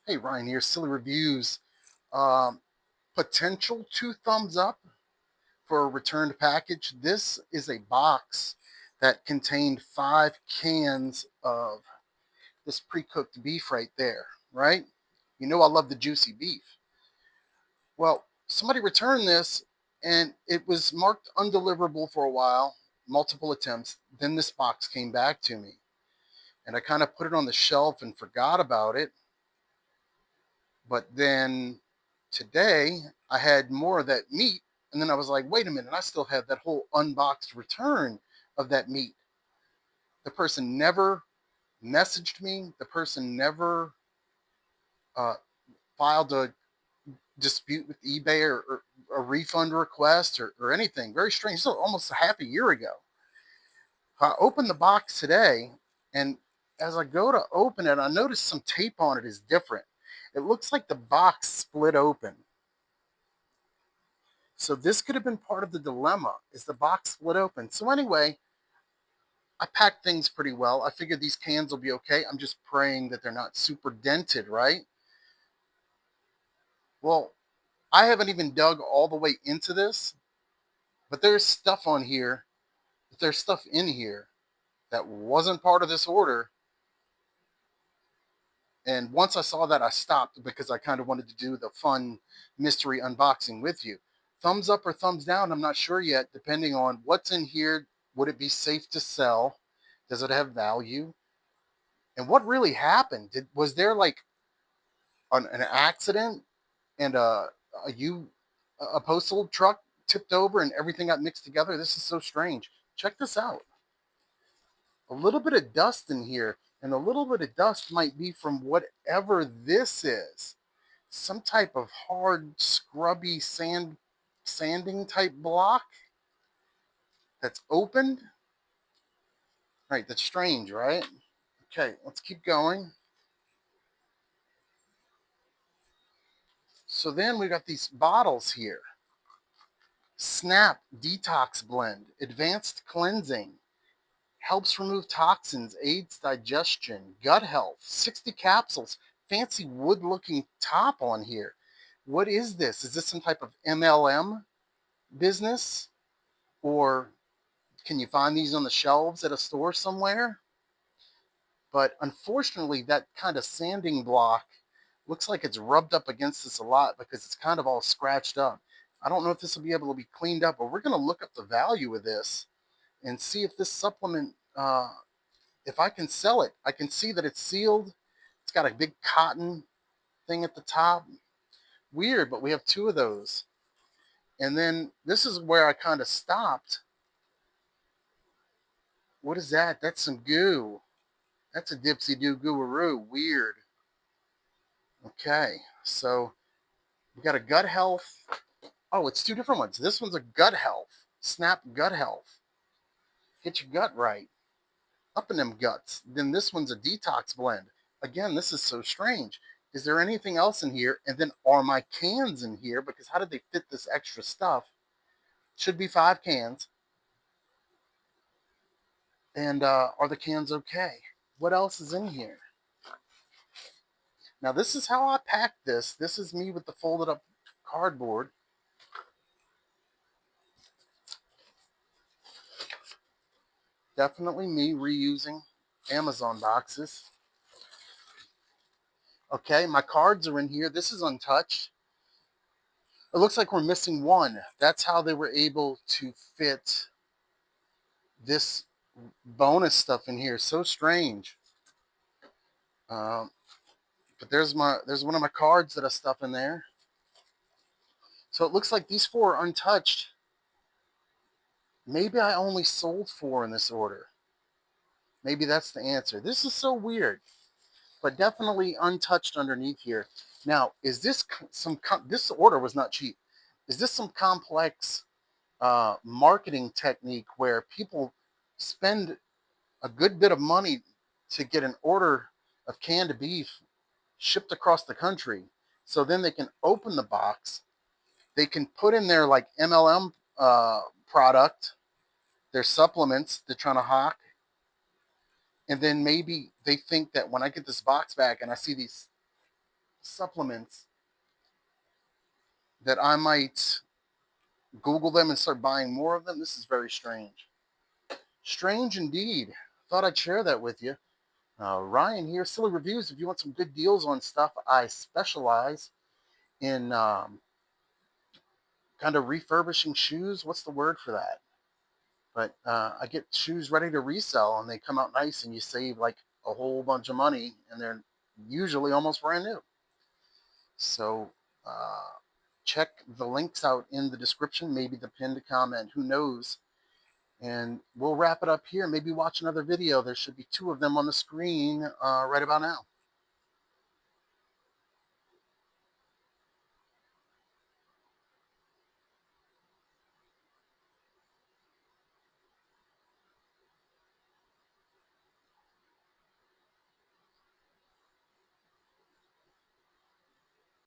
Hey, Ryan here, Silly Reviews. Um, Potential 2 thumbs up for a returned package. This is a box that contained 5 cans of this pre-cooked beef right there, right? You know I love the juicy beef. Well, somebody returned this and it was marked undeliverable for a while, multiple attempts. Then this box came back to me and I kind of put it on the shelf and forgot about it. But then today I had more of that meat, and then I was like, wait a minute, I still have that whole unboxed return of that meat. The person never messaged me. The person never uh, filed a dispute with eBay or a refund request or anything. Very strange. So almost a half a year ago. I opened the box today, and as I go to open it, I notice some tape on it is different. It looks like the box split open. So this could have been part of the dilemma. Is the box split open? So anyway, I packed things pretty well. I figured these cans will be okay. I'm just praying that they're not super dented, right? Well, I haven't even dug all the way into this, but there's stuff on here. There's stuff in here that wasn't part of this order. And once I saw that, I stopped because I kind of wanted to do the fun mystery unboxing with you. Thumbs up or thumbs down, I'm not sure yet, depending on what's in here. Would it be safe to sell? Does it have value? And what really happened? Was there like an accident and a postal truck tipped over and everything got mixed together? This is so strange. Check this out. A little bit of dust in here, and a little bit of dust might be from whatever this is. Some type of hard, scrubby sanding type block that's opened. Right, that's strange, right? Okay, let's keep going. So then we got these bottles here. Snap Detox Blend, Advanced Cleansing, helps remove toxins, aids digestion, gut health, 60 capsules, fancy wood looking top on here. What is this? Is this some type of MLM business? Or can you find these on the shelves at a store somewhere? But unfortunately, that kind of sanding block looks like it's rubbed up against this a lot because it's kind of all scratched up. I don't know if this will be able to be cleaned up, but we're going to look up the value of this and see if this supplement, if I can sell it. I can see that it's sealed. It's got a big cotton thing at the top. Weird, but we have 2 of those. And then this is where I kind of stopped. What is that? That's some goo. That's a dipsy doo gooaroo. Weird. Okay, so we got a gut health. Oh, it's 2 different ones. This one's a gut health. Snap gut health. Get your gut right. Up in them guts. Then this one's a detox blend. Again, this is so strange. Is there anything else in here? And then are my cans in here? Because how did they fit this extra stuff? Should be 5 cans. And are the cans okay? What else is in here? Now, this is how I packed this. This is me with the folded up cardboard. Definitely me reusing Amazon boxes. Okay, my cards are in here. This is untouched. It looks like we're missing one. That's how they were able to fit this bonus stuff in here. So strange. Um, but there's one of my cards that I stuff in there. So it looks like these 4 are untouched. Maybe I only sold 4 in this order. Maybe that's the answer. This is so weird, but definitely untouched underneath here. Now, is this this order was not cheap. Is this some complex marketing technique where people spend a good bit of money to get an order of canned beef shipped across the country? So then they can open the box, they can put in their like MLM product, their supplements they're trying to hawk, and then maybe they think that when I get this box back and I see these supplements that I might Google them and start buying more of them. This is very strange. Strange indeed. Thought I'd share that with you. Ryan here, Silly Reviews. If you want some good deals on stuff, I specialize in kind of refurbishing shoes. What's the word for that? But I get shoes ready to resell, and they come out nice, and you save like a whole bunch of money, and they're usually almost brand new. So check the links out in the description, maybe the pinned comment, who knows. And we'll wrap it up here. Maybe watch another video. There should be two of them on the screen right about now.